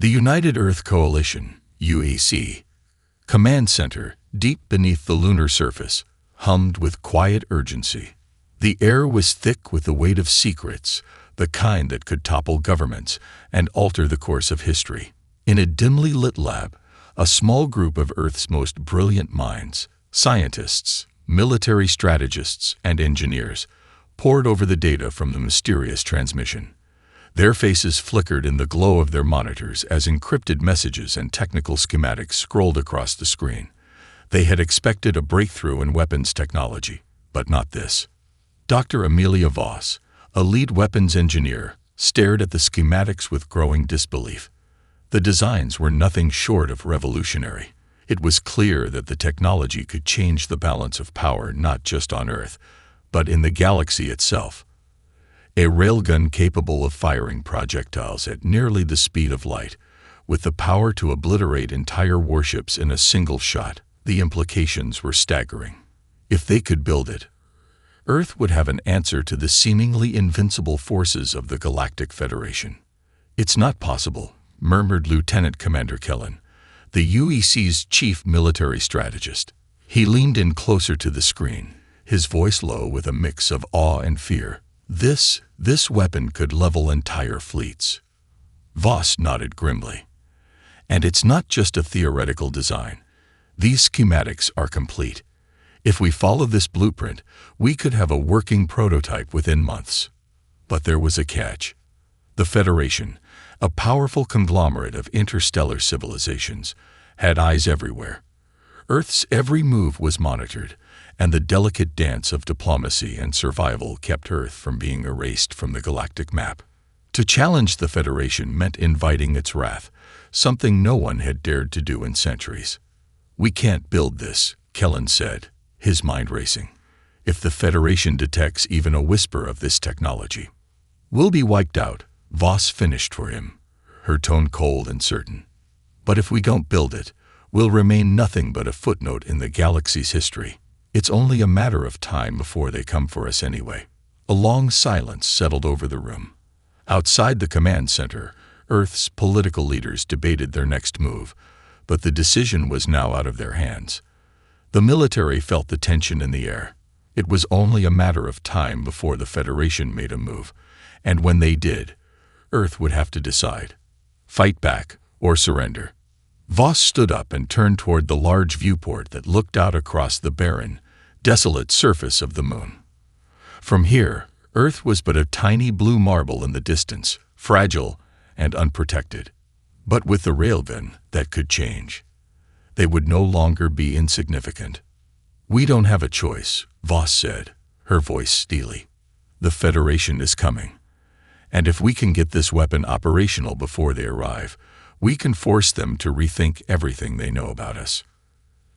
The United Earth Coalition, UEC, command center, deep beneath the lunar surface, hummed with quiet urgency. The air was thick with the weight of secrets, the kind that could topple governments and alter the course of history. In a dimly lit lab, a small group of Earth's most brilliant minds, scientists, military strategists, and engineers, pored over the data from the mysterious transmission. Their faces flickered in the glow of their monitors as encrypted messages and technical schematics scrolled across the screen. They had expected a breakthrough in weapons technology, but not this. Dr. Amelia Voss, a lead weapons engineer, stared at the schematics with growing disbelief. The designs were nothing short of revolutionary. It was clear that the technology could change the balance of power not just on Earth, but in the galaxy itself. A railgun capable of firing projectiles at nearly the speed of light, with the power to obliterate entire warships in a single shot. The implications were staggering. If they could build it, Earth would have an answer to the seemingly invincible forces of the Galactic Federation. "It's not possible," murmured Lieutenant Commander Kellen, the UEC's chief military strategist. He leaned in closer to the screen, his voice low with a mix of awe and fear. This weapon could level entire fleets." Voss nodded grimly. "And it's not just a theoretical design. These schematics are complete. If we follow this blueprint, we could have a working prototype within months." But there was a catch. The Federation, a powerful conglomerate of interstellar civilizations, had eyes everywhere. Earth's every move was monitored, and the delicate dance of diplomacy and survival kept Earth from being erased from the galactic map. To challenge the Federation meant inviting its wrath, something no one had dared to do in centuries. "We can't build this," Kellen said, his mind racing. "If the Federation detects even a whisper of this technology, we'll be wiped out." Voss finished for him, her tone cold and certain. "But if we don't build it, we'll remain nothing but a footnote in the galaxy's history. It's only a matter of time before they come for us anyway." A long silence settled over the room. Outside the command center, Earth's political leaders debated their next move, but the decision was now out of their hands. The military felt the tension in the air. It was only a matter of time before the Federation made a move, and when they did, Earth would have to decide: fight back or surrender. Voss stood up and turned toward the large viewport that looked out across the barren, desolate surface of the moon. From here, Earth was but a tiny blue marble in the distance, fragile and unprotected. But with the railgun, that could change. They would no longer be insignificant. "We don't have a choice," Voss said, her voice steely. "The Federation is coming. And if we can get this weapon operational before they arrive, we can force them to rethink everything they know about us."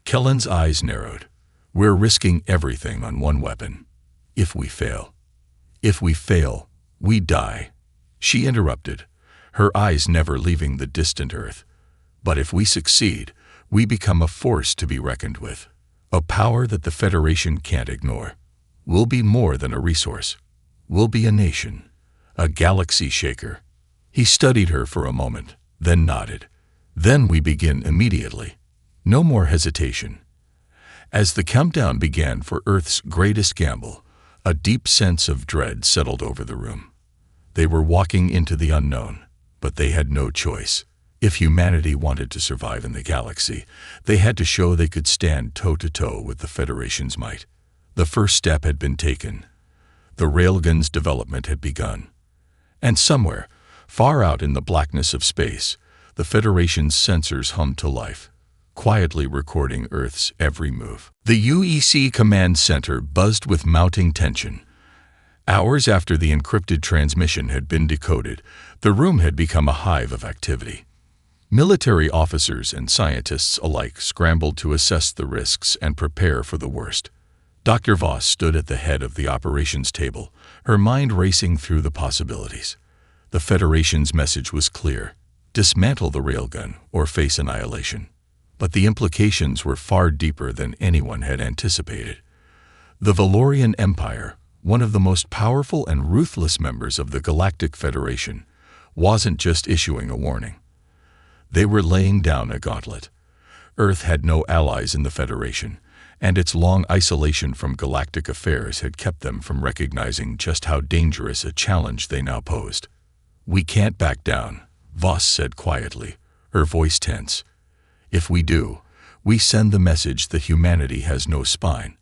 Kellen's eyes narrowed. "We're risking everything on one weapon. If we fail, we die." She interrupted, her eyes never leaving the distant Earth. "But if we succeed, we become a force to be reckoned with, a power that the Federation can't ignore. We'll be more than a resource. We'll be a nation, a galaxy shaker." He studied her for a moment, then nodded. "Then we begin immediately. No more hesitation." As the countdown began for Earth's greatest gamble, a deep sense of dread settled over the room. They were walking into the unknown, but they had no choice. If humanity wanted to survive in the galaxy, they had to show they could stand toe-to-toe with the Federation's might. The first step had been taken. The railgun's development had begun. And somewhere, far out in the blackness of space, the Federation's sensors hummed to life, quietly recording Earth's every move. The UEC command center buzzed with mounting tension. Hours after the encrypted transmission had been decoded, the room had become a hive of activity. Military officers and scientists alike scrambled to assess the risks and prepare for the worst. Dr. Voss stood at the head of the operations table, her mind racing through the possibilities. The Federation's message was clear: dismantle the railgun or face annihilation. But the implications were far deeper than anyone had anticipated. The Valorian Empire, one of the most powerful and ruthless members of the Galactic Federation, wasn't just issuing a warning. They were laying down a gauntlet. Earth had no allies in the Federation, and its long isolation from galactic affairs had kept them from recognizing just how dangerous a challenge they now posed. "We can't back down," Voss said quietly, her voice tense. "If we do, we send the message that humanity has no spine.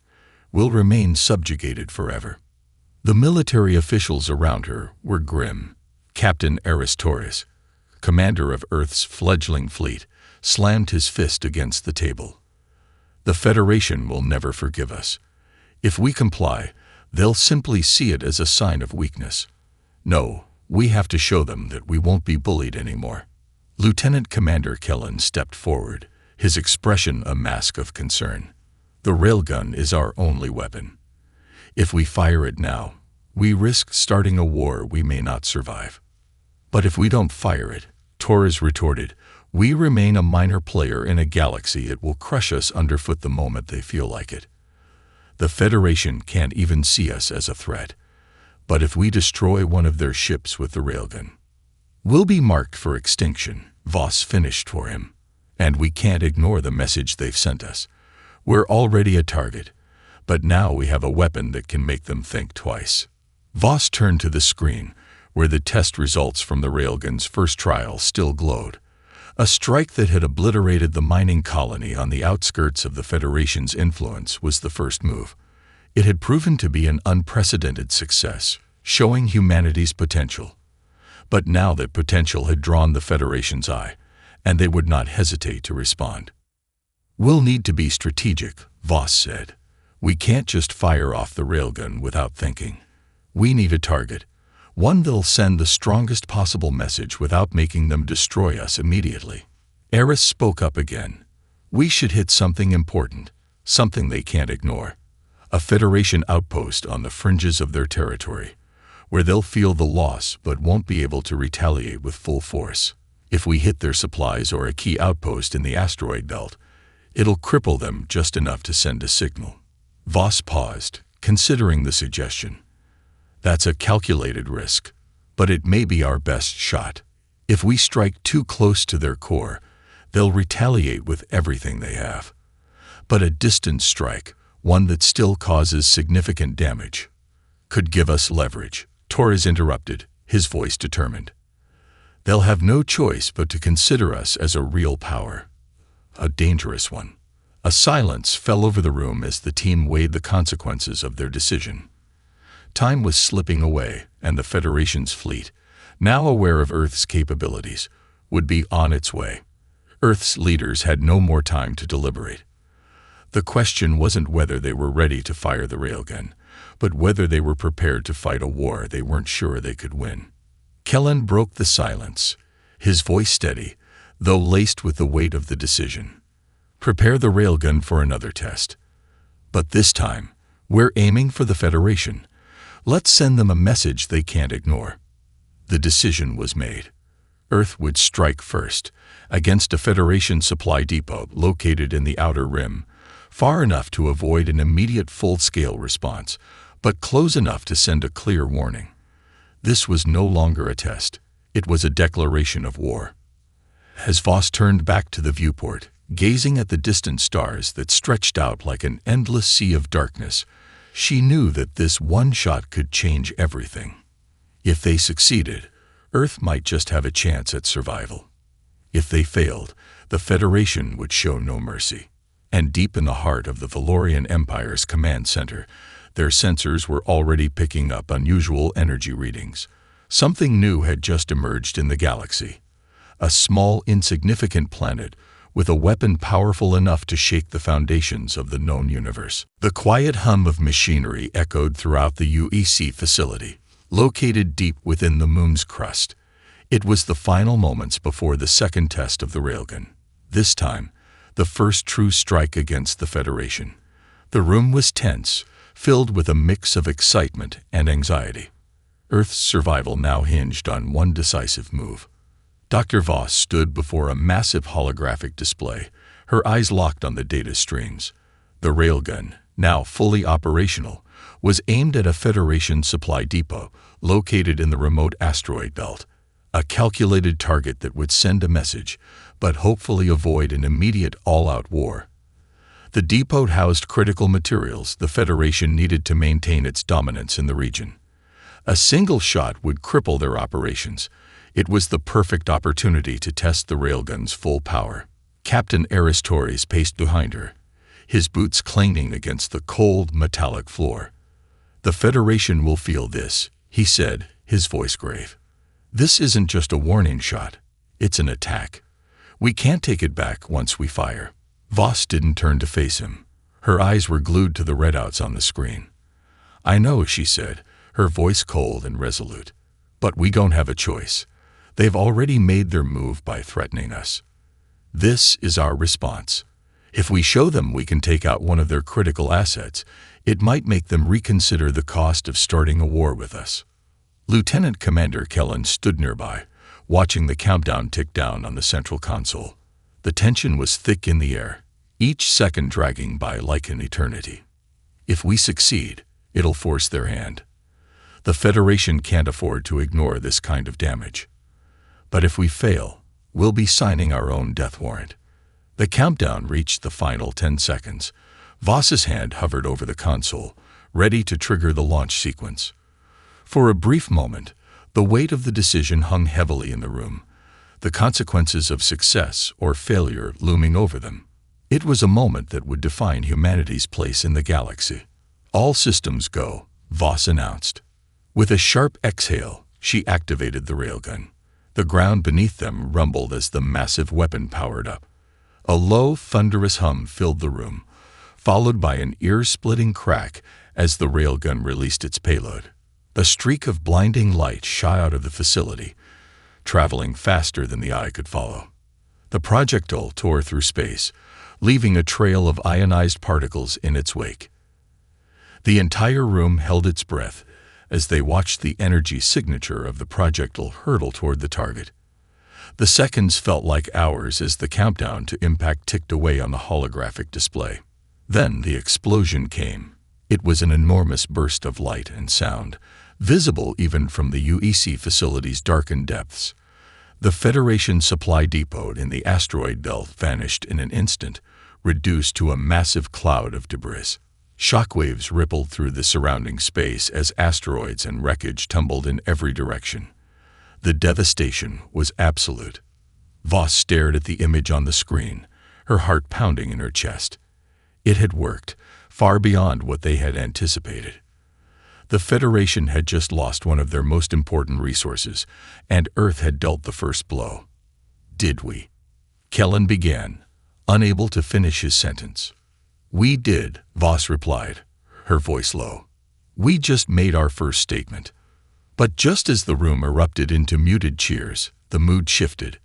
We'll remain subjugated forever." The military officials around her were grim. Captain Torres, commander of Earth's fledgling fleet, slammed his fist against the table. "The Federation will never forgive us. If we comply, they'll simply see it as a sign of weakness. No, we have to show them that we won't be bullied anymore." Lieutenant Commander Kellen stepped forward, his expression a mask of concern. "The railgun is our only weapon. If we fire it now, we risk starting a war we may not survive." "But if we don't fire it," Torres retorted, "we remain a minor player in a galaxy it will crush us underfoot the moment they feel like it. The Federation can't even see us as a threat. But if we destroy one of their ships with the railgun, we'll be marked for extinction," Voss finished for him. "And we can't ignore the message they've sent us. We're already a target, but now we have a weapon that can make them think twice." Voss turned to the screen, where the test results from the railgun's first trial still glowed. A strike that had obliterated the mining colony on the outskirts of the Federation's influence was the first move. It had proven to be an unprecedented success, showing humanity's potential. But now that potential had drawn the Federation's eye, and they would not hesitate to respond. "We'll need to be strategic," Voss said. "We can't just fire off the railgun without thinking. We need a target, one that'll send the strongest possible message without making them destroy us immediately." Eris spoke up again. "We should hit something important, something they can't ignore. A Federation outpost on the fringes of their territory, where they'll feel the loss but won't be able to retaliate with full force. If we hit their supplies or a key outpost in the asteroid belt, it'll cripple them just enough to send a signal." Voss paused, considering the suggestion. "That's a calculated risk, but it may be our best shot. If we strike too close to their core, they'll retaliate with everything they have. But a distant strike, one that still causes significant damage, could give us leverage." Torres interrupted, his voice determined. "They'll have no choice but to consider us as a real power. A dangerous one." A silence fell over the room as the team weighed the consequences of their decision. Time was slipping away, and the Federation's fleet, now aware of Earth's capabilities, would be on its way. Earth's leaders had no more time to deliberate. The question wasn't whether they were ready to fire the railgun, but whether they were prepared to fight a war they weren't sure they could win. Kellen broke the silence, his voice steady, though laced with the weight of the decision. "Prepare the railgun for another test. But this time, we're aiming for the Federation. Let's send them a message they can't ignore." The decision was made. Earth would strike first, against a Federation supply depot located in the outer rim, far enough to avoid an immediate full-scale response, but close enough to send a clear warning. This was no longer a test. It was a declaration of war. As Voss turned back to the viewport, gazing at the distant stars that stretched out like an endless sea of darkness, she knew that this one shot could change everything. If they succeeded, Earth might just have a chance at survival. If they failed, the Federation would show no mercy. And deep in the heart of the Valorian Empire's command center, their sensors were already picking up unusual energy readings. Something new had just emerged in the galaxy. A small, insignificant planet with a weapon powerful enough to shake the foundations of the known universe. The quiet hum of machinery echoed throughout the UEC facility, located deep within the moon's crust. It was the final moments before the second test of the railgun. This time, the first true strike against the Federation. The room was tense, filled with a mix of excitement and anxiety. Earth's survival now hinged on one decisive move. Dr. Voss stood before a massive holographic display, her eyes locked on the data streams. The railgun, now fully operational, was aimed at a Federation supply depot located in the remote asteroid belt. a calculated target that would send a message, but hopefully avoid an immediate all-out war. The depot housed critical materials the Federation needed to maintain its dominance in the region. A single shot would cripple their operations. It was the perfect opportunity to test the railgun's full power. Captain Aris Torres paced behind her, his boots clanging against the cold, metallic floor. "The Federation will feel this," he said, his voice grave. "This isn't just a warning shot. It's an attack. We can't take it back once we fire." Voss didn't turn to face him. Her eyes were glued to the readouts on the screen. "I know," she said, her voice cold and resolute. "But we don't have a choice. They've already made their move by threatening us. This is our response. If we show them we can take out one of their critical assets, it might make them reconsider the cost of starting a war with us." Lieutenant Commander Kellen stood nearby, watching the countdown tick down on the central console. The tension was thick in the air, each second dragging by like an eternity. "If we succeed, it'll force their hand. The Federation can't afford to ignore this kind of damage. But if we fail, we'll be signing our own death warrant." The countdown reached the final 10 seconds. Voss's hand hovered over the console, ready to trigger the launch sequence. For a brief moment, the weight of the decision hung heavily in the room, the consequences of success or failure looming over them. It was a moment that would define humanity's place in the galaxy. "All systems go," Voss announced. With a sharp exhale, she activated the railgun. The ground beneath them rumbled as the massive weapon powered up. A low, thunderous hum filled the room, followed by an ear-splitting crack as the railgun released its payload. A streak of blinding light shot out of the facility, traveling faster than the eye could follow. The projectile tore through space, leaving a trail of ionized particles in its wake. The entire room held its breath as they watched the energy signature of the projectile hurtle toward the target. The seconds felt like hours as the countdown to impact ticked away on the holographic display. Then the explosion came. It was an enormous burst of light and sound, visible even from the UEC facility's darkened depths. The Federation supply depot in the asteroid belt vanished in an instant, reduced to a massive cloud of debris. Shockwaves rippled through the surrounding space as asteroids and wreckage tumbled in every direction. The devastation was absolute. Voss stared at the image on the screen, her heart pounding in her chest. It had worked, far beyond what they had anticipated. The Federation had just lost one of their most important resources, and Earth had dealt the first blow. "Did we?" Kellen began, unable to finish his sentence. "We did," Voss replied, her voice low. "We just made our first statement." But just as the room erupted into muted cheers, the mood shifted.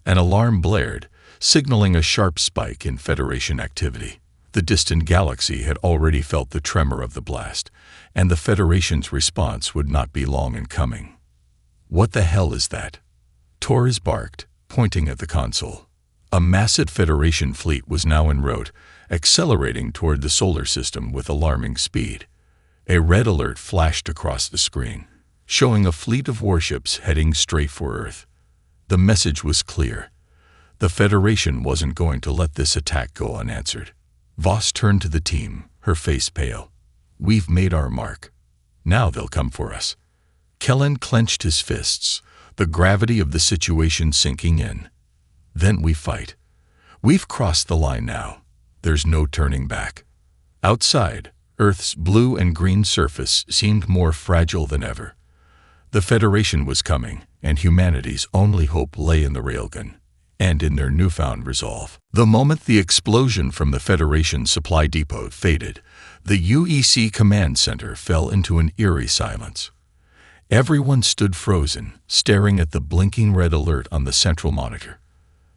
An alarm blared, signaling a sharp spike in Federation activity. The distant galaxy had already felt the tremor of the blast, and the Federation's response would not be long in coming. "What the hell is that?" Torres barked, pointing at the console. A massive Federation fleet was now en route, accelerating toward the solar system with alarming speed. A red alert flashed across the screen, showing a fleet of warships heading straight for Earth. The message was clear. The Federation wasn't going to let this attack go unanswered. Voss turned to the team, her face pale. "We've made our mark. Now they'll come for us." Kellen clenched his fists, the gravity of the situation sinking in. "Then we fight. We've crossed the line now. There's no turning back." Outside, Earth's blue and green surface seemed more fragile than ever. The Federation was coming, and humanity's only hope lay in the railgun, and in their newfound resolve. The moment the explosion from the Federation supply depot faded, the UEC command center fell into an eerie silence. Everyone stood frozen, staring at the blinking red alert on the central monitor.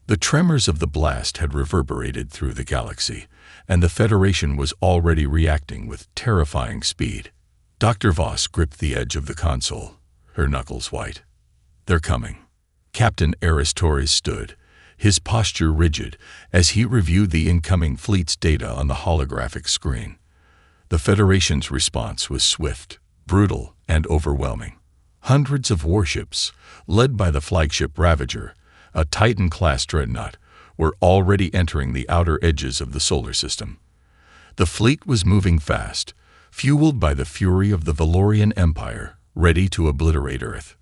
The tremors of the blast had reverberated through the galaxy, and the Federation was already reacting with terrifying speed. Dr. Voss gripped the edge of the console, her knuckles white. "They're coming." Captain Aris Torres stood, his posture rigid, as he reviewed the incoming fleet's data on the holographic screen. The Federation's response was swift, brutal, and overwhelming. Hundreds of warships, led by the flagship Ravager, a Titan-class dreadnought, were already entering the outer edges of the solar system. The fleet was moving fast, fueled by the fury of the Valorian Empire, ready to obliterate Earth.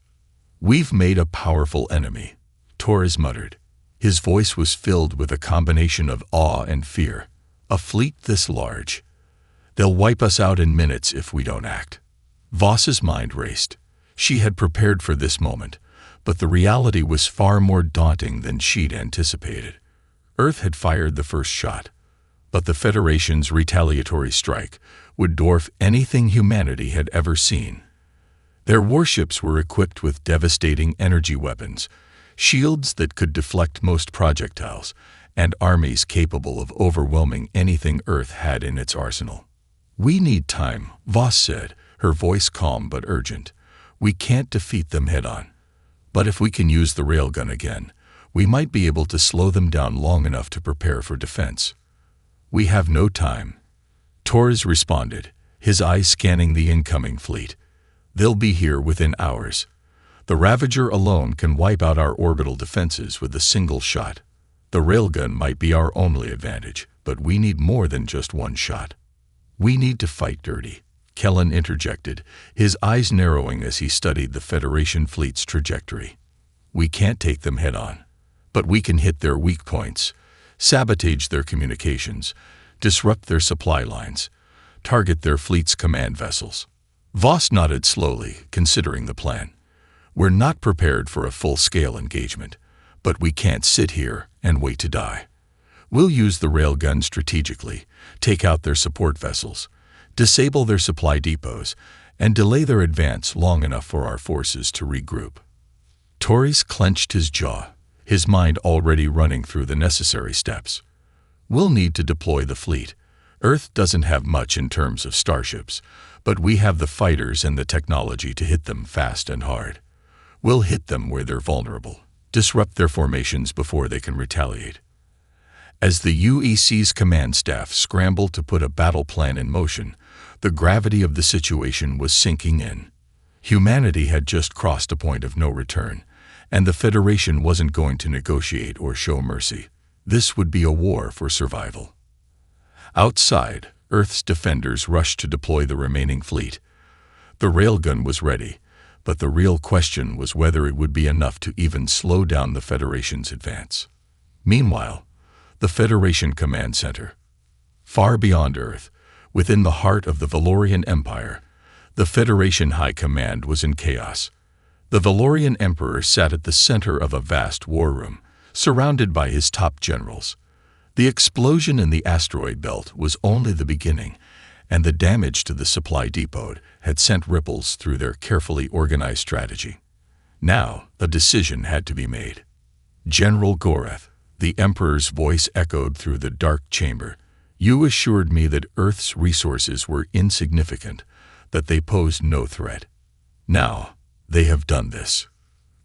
"We've made a powerful enemy," Torres muttered. His voice was filled with a combination of awe and fear. "A fleet this large. They'll wipe us out in minutes if we don't act." Voss's mind raced. She had prepared for this moment, but the reality was far more daunting than she'd anticipated. Earth had fired the first shot, but the Federation's retaliatory strike would dwarf anything humanity had ever seen. Their warships were equipped with devastating energy weapons, shields that could deflect most projectiles, and armies capable of overwhelming anything Earth had in its arsenal. "We need time," Voss said, her voice calm but urgent. "We can't defeat them head-on. But if we can use the railgun again, we might be able to slow them down long enough to prepare for defense." "We have no time," Torres responded, his eyes scanning the incoming fleet. "They'll be here within hours. The Ravager alone can wipe out our orbital defenses with a single shot. The railgun might be our only advantage, but we need more than just one shot." "We need to fight dirty," Kellen interjected, his eyes narrowing as he studied the Federation fleet's trajectory. "We can't take them head-on, but we can hit their weak points, sabotage their communications, disrupt their supply lines, target their fleet's command vessels." Voss nodded slowly, considering the plan. "We're not prepared for a full-scale engagement, but we can't sit here and wait to die. We'll use the railgun strategically, take out their support vessels, disable their supply depots, and delay their advance long enough for our forces to regroup." Torres clenched his jaw, his mind already running through the necessary steps. "We'll need to deploy the fleet. Earth doesn't have much in terms of starships, but we have the fighters and the technology to hit them fast and hard. We'll hit them where they're vulnerable, disrupt their formations before they can retaliate." As the UEC's command staff scrambled to put a battle plan in motion, the gravity of the situation was sinking in. Humanity had just crossed a point of no return, and the Federation wasn't going to negotiate or show mercy. This would be a war for survival. Outside, Earth's defenders rushed to deploy the remaining fleet. The railgun was ready, but the real question was whether it would be enough to even slow down the Federation's advance. Meanwhile, the Federation Command Center. Far beyond Earth, within the heart of the Valorian Empire, the Federation High Command was in chaos. The Valorian Emperor sat at the center of a vast war room, surrounded by his top generals. The explosion in the asteroid belt was only the beginning, and the damage to the supply depot had sent ripples through their carefully organized strategy. Now, a decision had to be made. "General Gorath," the Emperor's voice echoed through the dark chamber, "you assured me that Earth's resources were insignificant, that they posed no threat. Now, they have done this."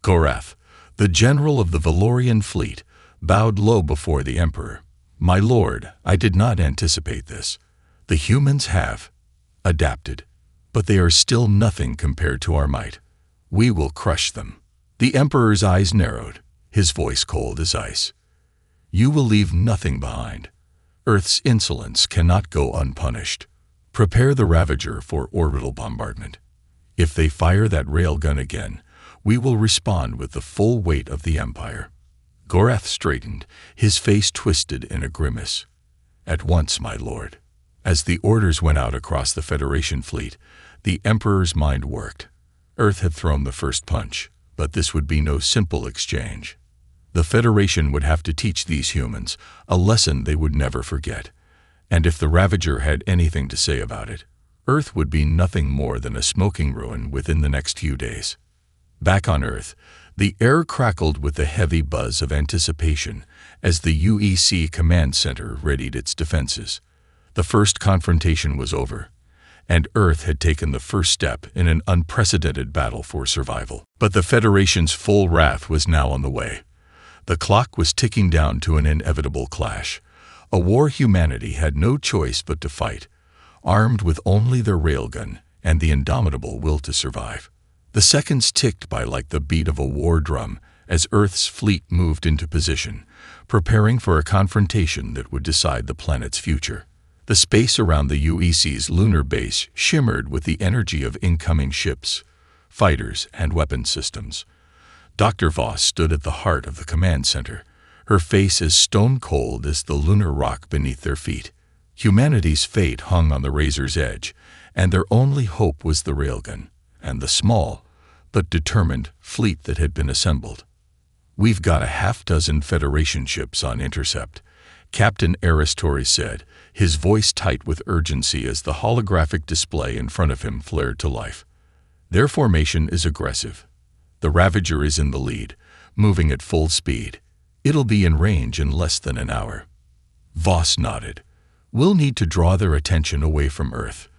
Gorath, the general of the Valorian fleet, bowed low before the Emperor. "My lord, I did not anticipate this. The humans have adapted, but they are still nothing compared to our might. We will crush them." The Emperor's eyes narrowed, his voice cold as ice. "You will leave nothing behind. Earth's insolence cannot go unpunished. Prepare the Ravager for orbital bombardment. If they fire that railgun again, we will respond with the full weight of the Empire." Gorath straightened, his face twisted in a grimace. "At once, my lord." As the orders went out across the Federation fleet, the Emperor's mind worked. Earth had thrown the first punch, but this would be no simple exchange. The Federation would have to teach these humans a lesson they would never forget, and if the Ravager had anything to say about it, Earth would be nothing more than a smoking ruin within the next few days. Back on Earth, the air crackled with the heavy buzz of anticipation as the UEC Command Center readied its defenses. The first confrontation was over, and Earth had taken the first step in an unprecedented battle for survival. But the Federation's full wrath was now on the way. The clock was ticking down to an inevitable clash, a war humanity had no choice but to fight, armed with only their railgun and the indomitable will to survive. The seconds ticked by like the beat of a war drum as Earth's fleet moved into position, preparing for a confrontation that would decide the planet's future. The space around the UEC's lunar base shimmered with the energy of incoming ships, fighters, and weapon systems. Dr. Voss stood at the heart of the command center, her face as stone-cold as the lunar rock beneath their feet. Humanity's fate hung on the razor's edge, and their only hope was the Railgun and the small, but determined, fleet that had been assembled. "We've got a half-dozen Federation ships on intercept," Captain Aristori said, his voice tight with urgency as the holographic display in front of him flared to life. "Their formation is aggressive. The Ravager is in the lead, moving at full speed. It'll be in range in less than an hour." Voss nodded. "We'll need to draw their attention away from Earth.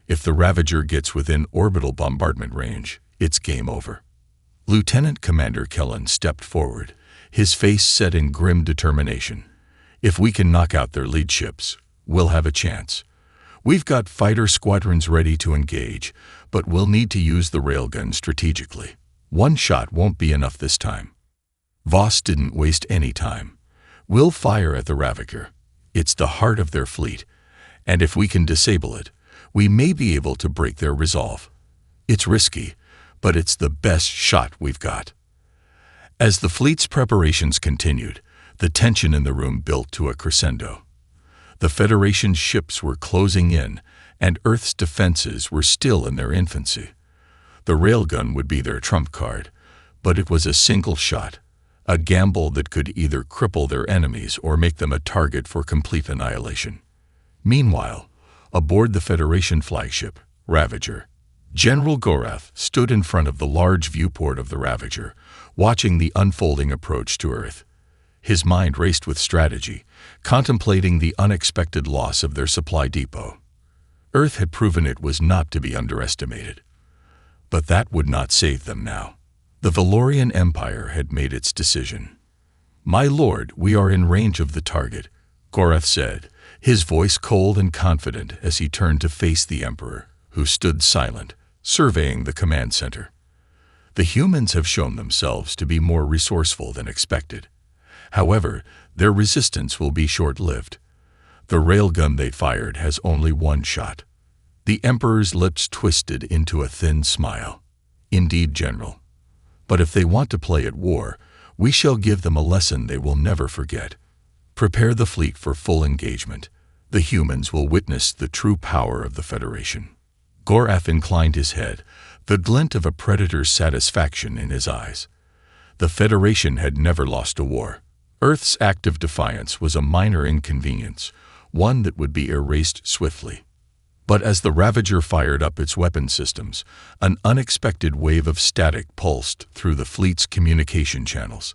If the Ravager gets within orbital bombardment range, it's game over." Lieutenant Commander Kellen stepped forward, his face set in grim determination. "If we can knock out their lead ships, we'll have a chance. We've got fighter squadrons ready to engage, but we'll need to use the Railgun strategically. One shot won't be enough this time." Voss didn't waste any time. "We'll fire at the Ravager. It's the heart of their fleet, and if we can disable it, we may be able to break their resolve. It's risky, but it's the best shot we've got." As the fleet's preparations continued, the tension in the room built to a crescendo. The Federation's ships were closing in, and Earth's defenses were still in their infancy. The Railgun would be their trump card, but it was a single shot, a gamble that could either cripple their enemies or make them a target for complete annihilation. Meanwhile, aboard the Federation flagship, Ravager, General Gorath stood in front of the large viewport of the Ravager, watching the unfolding approach to Earth. His mind raced with strategy, contemplating the unexpected loss of their supply depot. Earth had proven it was not to be underestimated. But that would not save them now. The Valorian Empire had made its decision. "My lord, we are in range of the target," Gorath said, his voice cold and confident as he turned to face the Emperor, who stood silent, surveying the command center. "The humans have shown themselves to be more resourceful than expected. However, their resistance will be short-lived. The Railgun they fired has only one shot." The Emperor's lips twisted into a thin smile. "Indeed, General. But if they want to play at war, we shall give them a lesson they will never forget. Prepare the fleet for full engagement. The humans will witness the true power of the Federation." Gorath inclined his head, the glint of a predator's satisfaction in his eyes. The Federation had never lost a war. Earth's act of defiance was a minor inconvenience, one that would be erased swiftly. But as the Ravager fired up its weapon systems, an unexpected wave of static pulsed through the fleet's communication channels.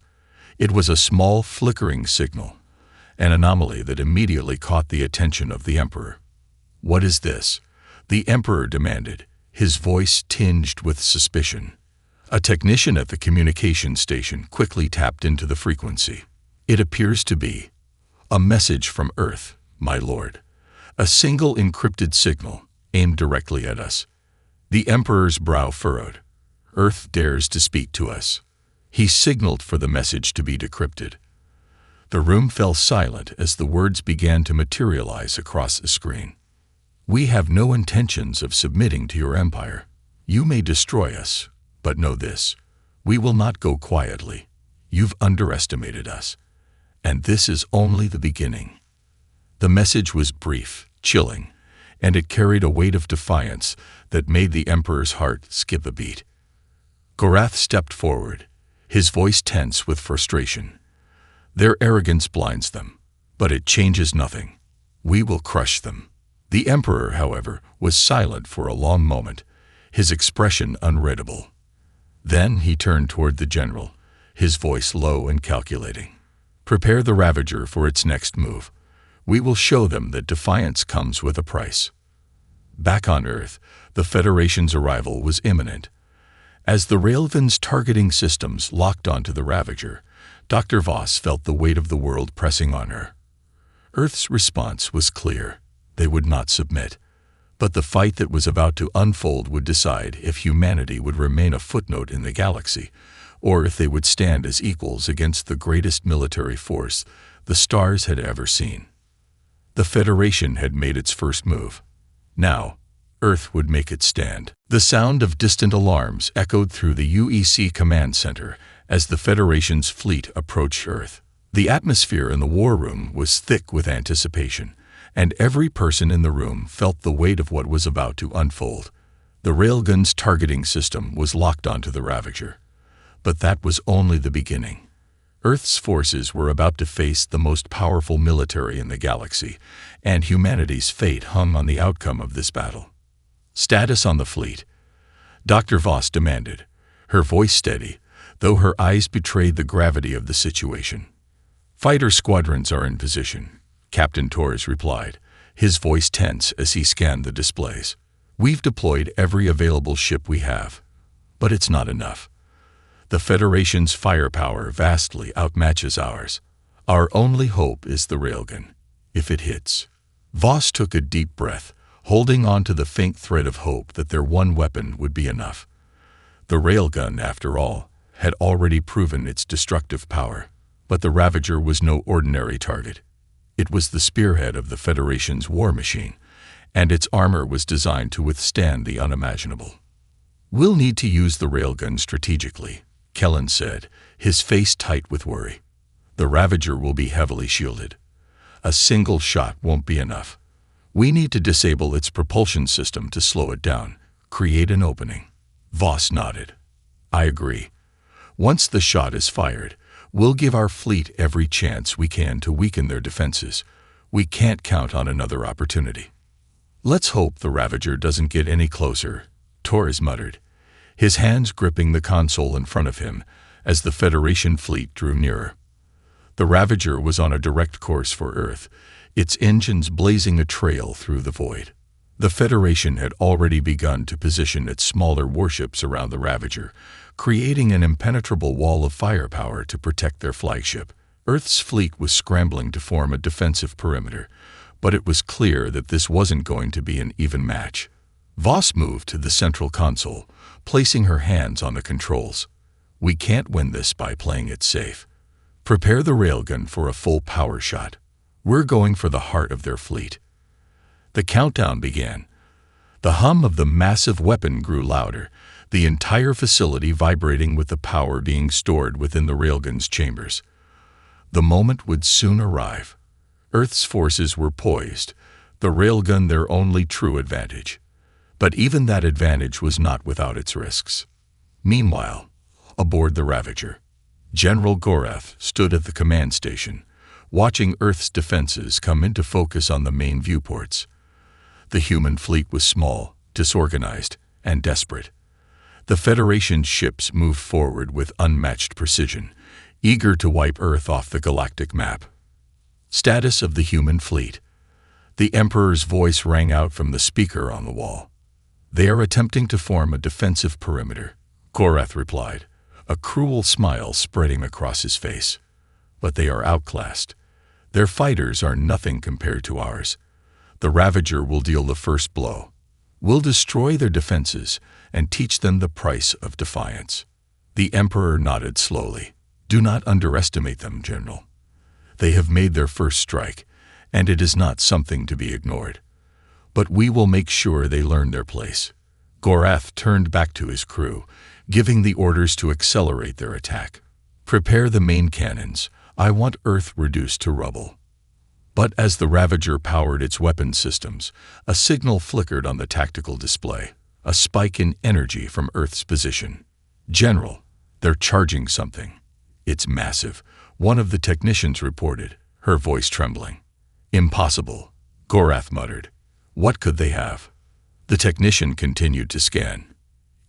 It was a small, flickering signal, an anomaly that immediately caught the attention of the Emperor. "What is this?" the Emperor demanded, his voice tinged with suspicion. A technician at the communication station quickly tapped into the frequency. "It appears to be a message from Earth, my lord. A single encrypted signal aimed directly at us." The Emperor's brow furrowed. "Earth dares to speak to us." He signaled for the message to be decrypted. The room fell silent as the words began to materialize across the screen. "We have no intentions of submitting to your empire. You may destroy us, but know this: we will not go quietly. You've underestimated us, and this is only the beginning." The message was brief, chilling, and it carried a weight of defiance that made the Emperor's heart skip a beat. Gorath stepped forward, his voice tense with frustration. "Their arrogance blinds them, but it changes nothing. We will crush them." The Emperor, however, was silent for a long moment, his expression unreadable. Then he turned toward the general, his voice low and calculating. "Prepare the Ravager for its next move. We will show them that defiance comes with a price." Back on Earth, the Federation's arrival was imminent. As the Railgun's targeting systems locked onto the Ravager, Dr. Voss felt the weight of the world pressing on her. Earth's response was clear. They would not submit. But the fight that was about to unfold would decide if humanity would remain a footnote in the galaxy, or if they would stand as equals against the greatest military force the stars had ever seen. The Federation had made its first move. Now, Earth would make its stand. The sound of distant alarms echoed through the UEC command center as the Federation's fleet approached Earth. The atmosphere in the war room was thick with anticipation, and every person in the room felt the weight of what was about to unfold. The Railgun's targeting system was locked onto the Ravager. But that was only the beginning. Earth's forces were about to face the most powerful military in the galaxy, and humanity's fate hung on the outcome of this battle. Status on the fleet, Dr. Voss demanded, her voice steady, though her eyes betrayed the gravity of the situation. Fighter squadrons are in position, Captain Torres replied, his voice tense as he scanned the displays. We've deployed every available ship we have, but it's not enough. The Federation's firepower vastly outmatches ours. Our only hope is the Railgun. If it hits. Voss took a deep breath, holding on to the faint thread of hope that their one weapon would be enough. The Railgun, after all, had already proven its destructive power, but the Ravager was no ordinary target. It was the spearhead of the Federation's war machine, and its armor was designed to withstand the unimaginable. We'll need to use the Railgun strategically, Kellen said, his face tight with worry. The Ravager will be heavily shielded. A single shot won't be enough. We need to disable its propulsion system to slow it down, create an opening. Voss nodded. I agree. Once the shot is fired, we'll give our fleet every chance we can to weaken their defenses. We can't count on another opportunity. Let's hope the Ravager doesn't get any closer, Torres muttered, his hands gripping the console in front of him as the Federation fleet drew nearer. The Ravager was on a direct course for Earth, its engines blazing a trail through the void. The Federation had already begun to position its smaller warships around the Ravager, creating an impenetrable wall of firepower to protect their flagship. Earth's fleet was scrambling to form a defensive perimeter, but it was clear that this wasn't going to be an even match. Voss moved to the central console, placing her hands on the controls. We can't win this by playing it safe. Prepare the Railgun for a full power shot. We're going for the heart of their fleet. The countdown began. The hum of the massive weapon grew louder, the entire facility vibrating with the power being stored within the Railgun's chambers. The moment would soon arrive. Earth's forces were poised, the Railgun their only true advantage. But even that advantage was not without its risks. Meanwhile, aboard the Ravager, General Gorath stood at the command station, watching Earth's defenses come into focus on the main viewports. The human fleet was small, disorganized, and desperate. The Federation's ships moved forward with unmatched precision, eager to wipe Earth off the galactic map. Status of the human fleet. The Emperor's voice rang out from the speaker on the wall. They are attempting to form a defensive perimeter, Gorath replied, a cruel smile spreading across his face. But they are outclassed. Their fighters are nothing compared to ours. The Ravager will deal the first blow. We'll destroy their defenses and teach them the price of defiance. The Emperor nodded slowly. Do not underestimate them, General. They have made their first strike, and it is not something to be ignored. But we will make sure they learn their place. Gorath turned back to his crew, giving the orders to accelerate their attack. Prepare the main cannons. I want Earth reduced to rubble. But as the Ravager powered its weapon systems, a signal flickered on the tactical display, a spike in energy from Earth's position. General, they're charging something. It's massive, one of the technicians reported, her voice trembling. Impossible, Gorath muttered. What could they have? The technician continued to scan.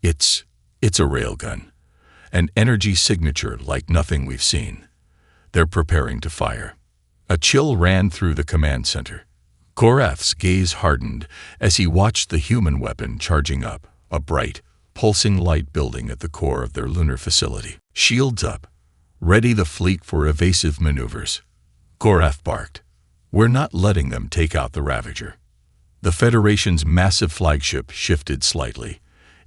It's a Railgun. An energy signature like nothing we've seen. They're preparing to fire. A chill ran through the command center. Gorath's gaze hardened as he watched the human weapon charging up, a bright, pulsing light building at the core of their lunar facility. Shields up. Ready the fleet for evasive maneuvers. Gorath barked. We're not letting them take out the Ravager. The Federation's massive flagship shifted slightly,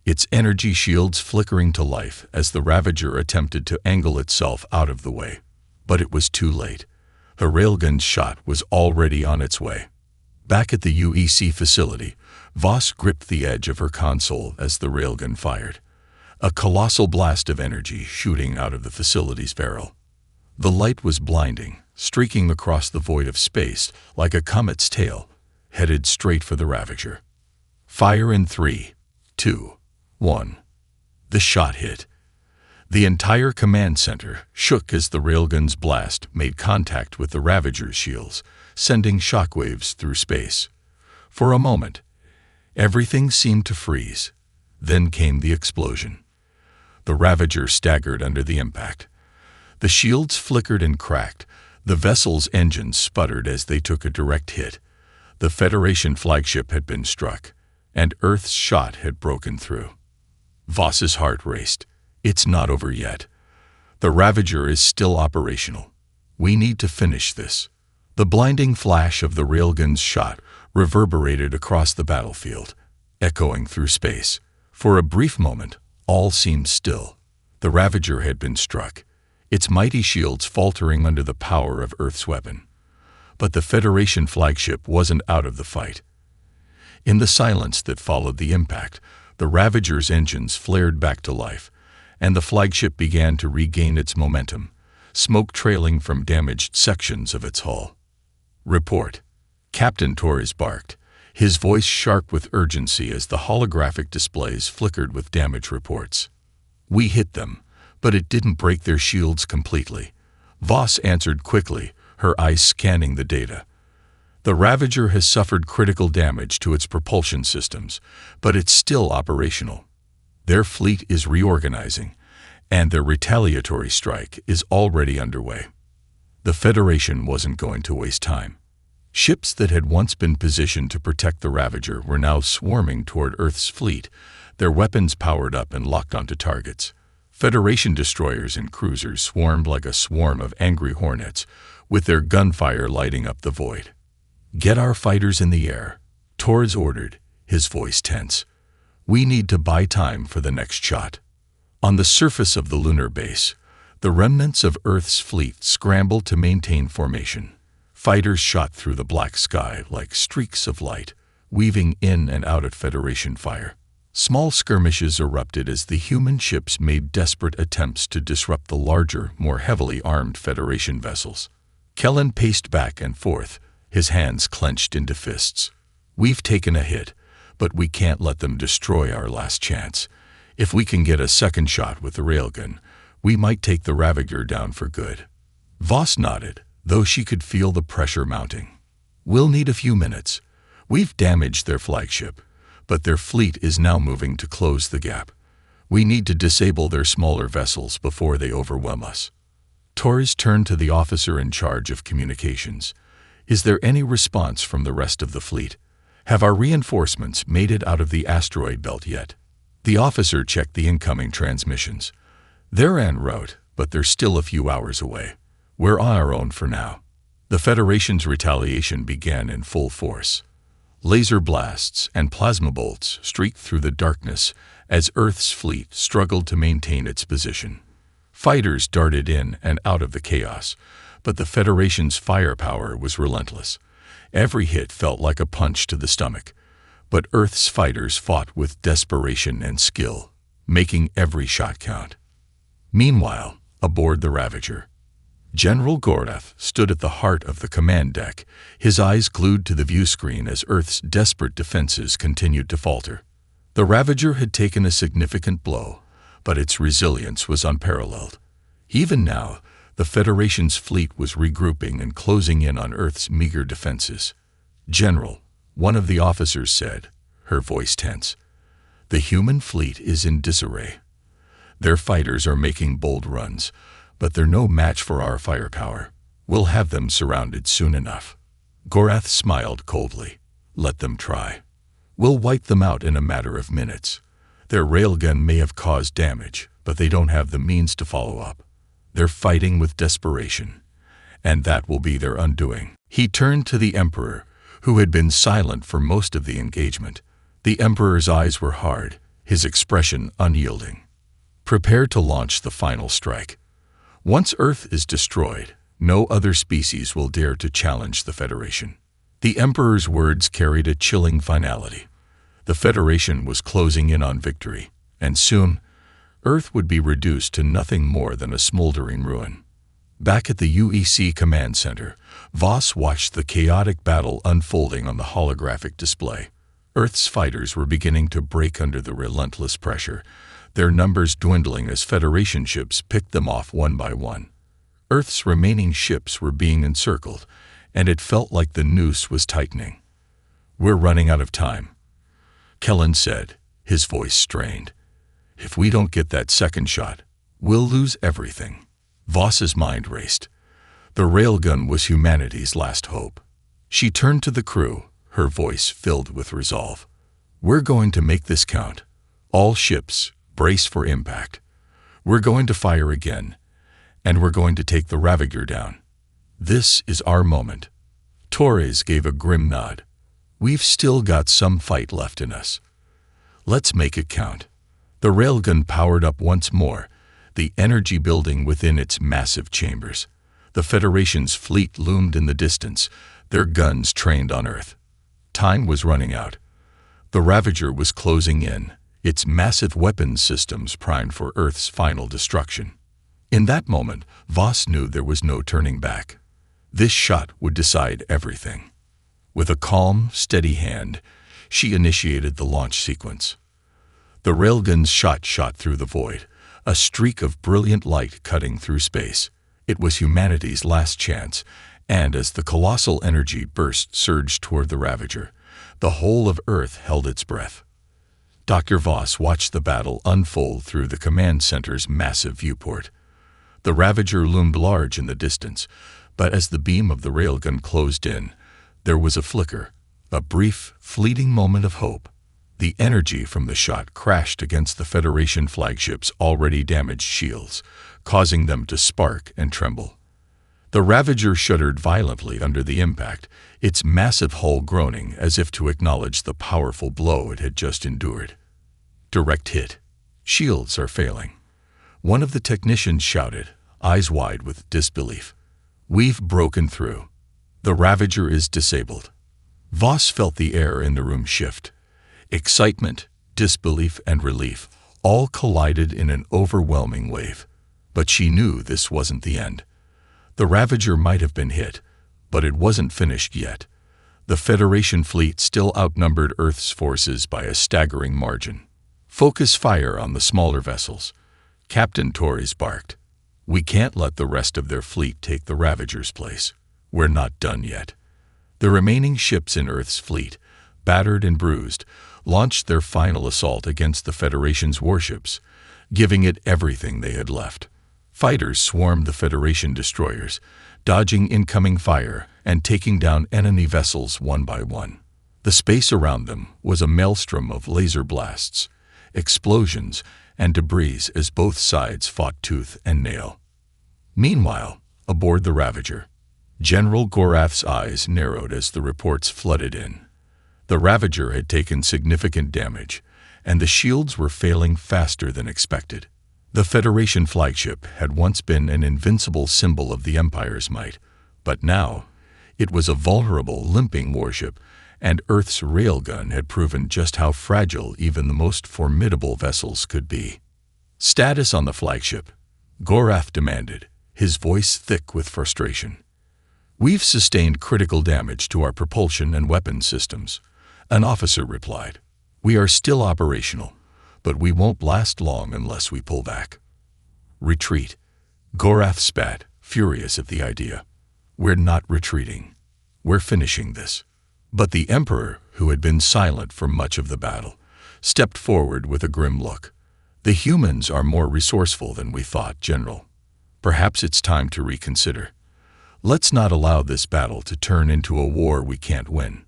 its energy shields flickering to life as the Ravager attempted to angle itself out of the way. But it was too late. The Railgun's shot was already on its way. Back at the UEC facility, Voss gripped the edge of her console as the Railgun fired, a colossal blast of energy shooting out of the facility's barrel. The light was blinding, streaking across the void of space like a comet's tail, headed straight for the Ravager. Fire in 3, 2, 1. The shot hit. The entire command center shook as the Railgun's blast made contact with the Ravager's shields, sending shockwaves through space. For a moment, everything seemed to freeze. Then came the explosion. The Ravager staggered under the impact. The shields flickered and cracked. The vessel's engines sputtered as they took a direct hit. The Federation flagship had been struck, and Earth's shot had broken through. Voss's heart raced. It's not over yet. The Ravager is still operational. We need to finish this. The blinding flash of the Railgun's shot reverberated across the battlefield, echoing through space. For a brief moment, all seemed still. The Ravager had been struck, its mighty shields faltering under the power of Earth's weapon. But the Federation flagship wasn't out of the fight. In the silence that followed the impact, the Ravager's engines flared back to life, and the flagship began to regain its momentum, smoke trailing from damaged sections of its hull. Report. Captain Torres barked, his voice sharp with urgency as the holographic displays flickered with damage reports. We hit them, but it didn't break their shields completely. Voss answered quickly, her eyes scanning the data. The Ravager has suffered critical damage to its propulsion systems, but it's still operational. Their fleet is reorganizing, and their retaliatory strike is already underway. The Federation wasn't going to waste time. Ships that had once been positioned to protect the Ravager were now swarming toward Earth's fleet, their weapons powered up and locked onto targets. Federation destroyers and cruisers swarmed like a swarm of angry hornets, with their gunfire lighting up the void. "Get our fighters in the air," Torres ordered, his voice tense. "We need to buy time for the next shot." On the surface of the lunar base, the remnants of Earth's fleet scrambled to maintain formation. Fighters shot through the black sky like streaks of light, weaving in and out of Federation fire. Small skirmishes erupted as the human ships made desperate attempts to disrupt the larger, more heavily armed Federation vessels. Kellen paced back and forth, his hands clenched into fists. "We've taken a hit, but we can't let them destroy our last chance. If we can get a second shot with the Railgun, we might take the Ravager down for good." Voss nodded, though she could feel the pressure mounting. "We'll need a few minutes. We've damaged their flagship, but their fleet is now moving to close the gap. We need to disable their smaller vessels before they overwhelm us." Torres turned to the officer in charge of communications. "Is there any response from the rest of the fleet? Have our reinforcements made it out of the asteroid belt yet?" The officer checked the incoming transmissions. "They're en route, but they're still a few hours away. We're on our own for now." The Federation's retaliation began in full force. Laser blasts and plasma bolts streaked through the darkness as Earth's fleet struggled to maintain its position. Fighters darted in and out of the chaos, but the Federation's firepower was relentless. Every hit felt like a punch to the stomach, but Earth's fighters fought with desperation and skill, making every shot count. Meanwhile, aboard the Ravager, General Gorath stood at the heart of the command deck, his eyes glued to the viewscreen as Earth's desperate defenses continued to falter. The Ravager had taken a significant blow, but its resilience was unparalleled. Even now, the Federation's fleet was regrouping and closing in on Earth's meager defenses. "General," one of the officers said, her voice tense, "the human fleet is in disarray. Their fighters are making bold runs, but they're no match for our firepower. We'll have them surrounded soon enough." Gorath smiled coldly. "Let them try. We'll wipe them out in a matter of minutes. Their railgun may have caused damage, but they don't have the means to follow up. They're fighting with desperation, and that will be their undoing." He turned to the Emperor, who had been silent for most of the engagement. The Emperor's eyes were hard, his expression unyielding. Prepare to launch the final strike. Once Earth is destroyed, no other species will dare to challenge the Federation. The Emperor's words carried a chilling finality. The Federation was closing in on victory, and soon, Earth would be reduced to nothing more than a smoldering ruin. Back at the UEC Command Center, Voss watched the chaotic battle unfolding on the holographic display. Earth's fighters were beginning to break under the relentless pressure, their numbers dwindling as Federation ships picked them off one by one. Earth's remaining ships were being encircled, and it felt like the noose was tightening. "We're running out of time," Kellen said, his voice strained. "If we don't get that second shot, we'll lose everything." Voss's mind raced. The railgun was humanity's last hope. She turned to the crew, her voice filled with resolve. "We're going to make this count. All ships, brace for impact. We're going to fire again, and we're going to take the Ravager down. This is our moment." Torres gave a grim nod. "We've still got some fight left in us. Let's make it count." The railgun powered up once more, the energy building within its massive chambers. The Federation's fleet loomed in the distance, their guns trained on Earth. Time was running out. The Ravager was closing in, its massive weapons systems primed for Earth's final destruction. In that moment, Voss knew there was no turning back. This shot would decide everything. With a calm, steady hand, she initiated the launch sequence. The railgun's shot through the void, a streak of brilliant light cutting through space. It was humanity's last chance, and as the colossal energy burst surged toward the Ravager, the whole of Earth held its breath. Dr. Voss watched the battle unfold through the command center's massive viewport. The Ravager loomed large in the distance, but as the beam of the railgun closed in, there was a flicker, a brief, fleeting moment of hope. The energy from the shot crashed against the Federation flagship's already damaged shields, causing them to spark and tremble. The Ravager shuddered violently under the impact, its massive hull groaning as if to acknowledge the powerful blow it had just endured. Direct hit. Shields are failing. One of the technicians shouted, eyes wide with disbelief. "We've broken through. The Ravager is disabled." Voss felt the air in the room shift. Excitement, disbelief, and relief all collided in an overwhelming wave. But she knew this wasn't the end. The Ravager might have been hit, but it wasn't finished yet. The Federation fleet still outnumbered Earth's forces by a staggering margin. "Focus fire on the smaller vessels," Captain Torres barked. "We can't let the rest of their fleet take the Ravager's place. We're not done yet." The remaining ships in Earth's fleet, battered and bruised, launched their final assault against the Federation's warships, giving it everything they had left. Fighters swarmed the Federation destroyers, dodging incoming fire and taking down enemy vessels one by one. The space around them was a maelstrom of laser blasts, explosions, and debris as both sides fought tooth and nail. Meanwhile, aboard the Ravager, General Gorath's eyes narrowed as the reports flooded in. The Ravager had taken significant damage, and the shields were failing faster than expected. The Federation flagship had once been an invincible symbol of the Empire's might, but now it was a vulnerable, limping warship, and Earth's railgun had proven just how fragile even the most formidable vessels could be. "Status on the flagship," Gorath demanded, his voice thick with frustration. "We've sustained critical damage to our propulsion and weapons systems," an officer replied. "We are still operational, but we won't last long unless we pull back." "Retreat," Gorath spat, furious at the idea. "We're not retreating. We're finishing this." But the Emperor, who had been silent for much of the battle, stepped forward with a grim look. "The humans are more resourceful than we thought, General. Perhaps it's time to reconsider. Let's not allow this battle to turn into a war we can't win."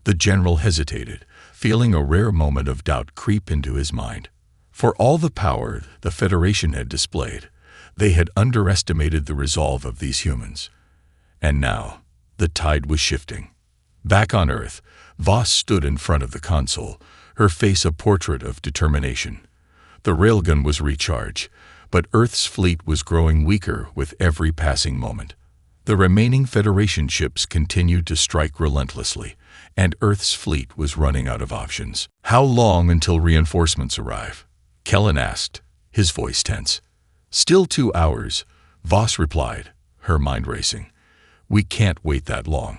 The general hesitated, feeling a rare moment of doubt creep into his mind. For all the power the Federation had displayed, they had underestimated the resolve of these humans. And now, the tide was shifting. Back on Earth, Voss stood in front of the console, her face a portrait of determination. The railgun was recharged, but Earth's fleet was growing weaker with every passing moment. The remaining Federation ships continued to strike relentlessly, and Earth's fleet was running out of options. "How long until reinforcements arrive?" Kellen asked, his voice tense. "Still 2 hours," Voss replied, her mind racing. "We can't wait that long.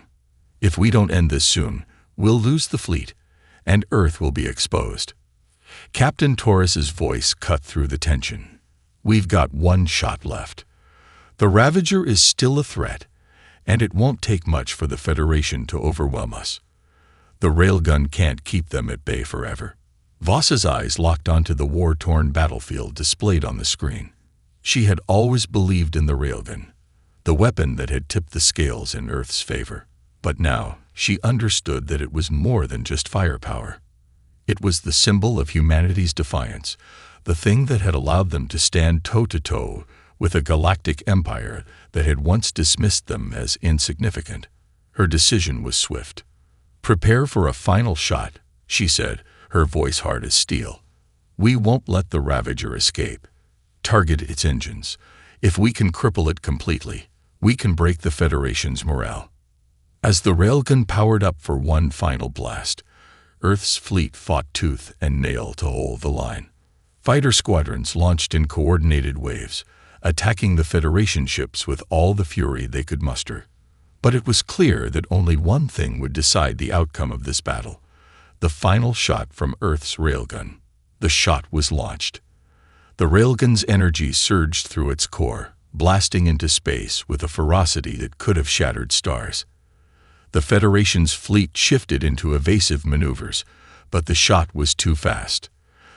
If we don't end this soon, we'll lose the fleet, and Earth will be exposed." Captain Torres's voice cut through the tension. "We've got 1 shot left. The Ravager is still a threat, and it won't take much for the Federation to overwhelm us. The railgun can't keep them at bay forever." Voss's eyes locked onto the war-torn battlefield displayed on the screen. She had always believed in the railgun, the weapon that had tipped the scales in Earth's favor. But now she understood that it was more than just firepower. It was the symbol of humanity's defiance, the thing that had allowed them to stand toe-to-toe with a galactic empire that had once dismissed them as insignificant. Her decision was swift. "Prepare for a final shot," she said, her voice hard as steel. "We won't let the Ravager escape. Target its engines. If we can cripple it completely, we can break the Federation's morale." As the railgun powered up for one final blast, Earth's fleet fought tooth and nail to hold the line. Fighter squadrons launched in coordinated waves, attacking the Federation ships with all the fury they could muster. But it was clear that only one thing would decide the outcome of this battle: the final shot from Earth's railgun. The shot was launched. The railgun's energy surged through its core, blasting into space with a ferocity that could have shattered stars. The Federation's fleet shifted into evasive maneuvers, but the shot was too fast.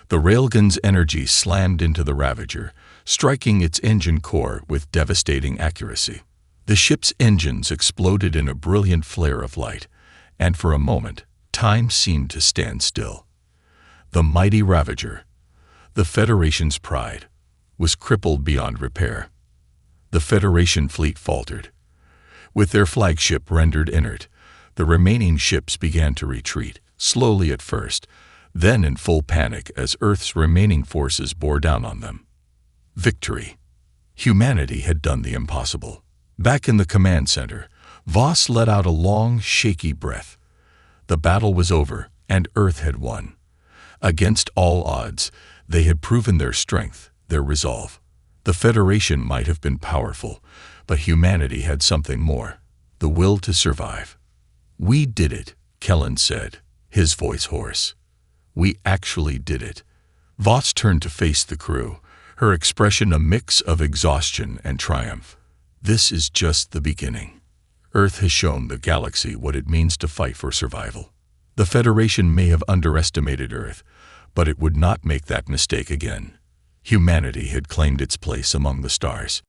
The railgun's energy slammed into the Ravager, striking its engine core with devastating accuracy. The ship's engines exploded in a brilliant flare of light, and for a moment, time seemed to stand still. The mighty Ravager, the Federation's pride, was crippled beyond repair. The Federation fleet faltered. With their flagship rendered inert, the remaining ships began to retreat, slowly at first, then in full panic as Earth's remaining forces bore down on them. Victory. Humanity had done the impossible. Back in the command center, Voss let out a long, shaky breath. The battle was over, and Earth had won. Against all odds, they had proven their strength, their resolve. The Federation might have been powerful, but humanity had something more: the will to survive. "We did it," Kellen said, his voice hoarse. "We actually did it." Voss turned to face the crew, her expression a mix of exhaustion and triumph. "This is just the beginning. Earth has shown the galaxy what it means to fight for survival. The Federation may have underestimated Earth, but it would not make that mistake again. Humanity had claimed its place among the stars.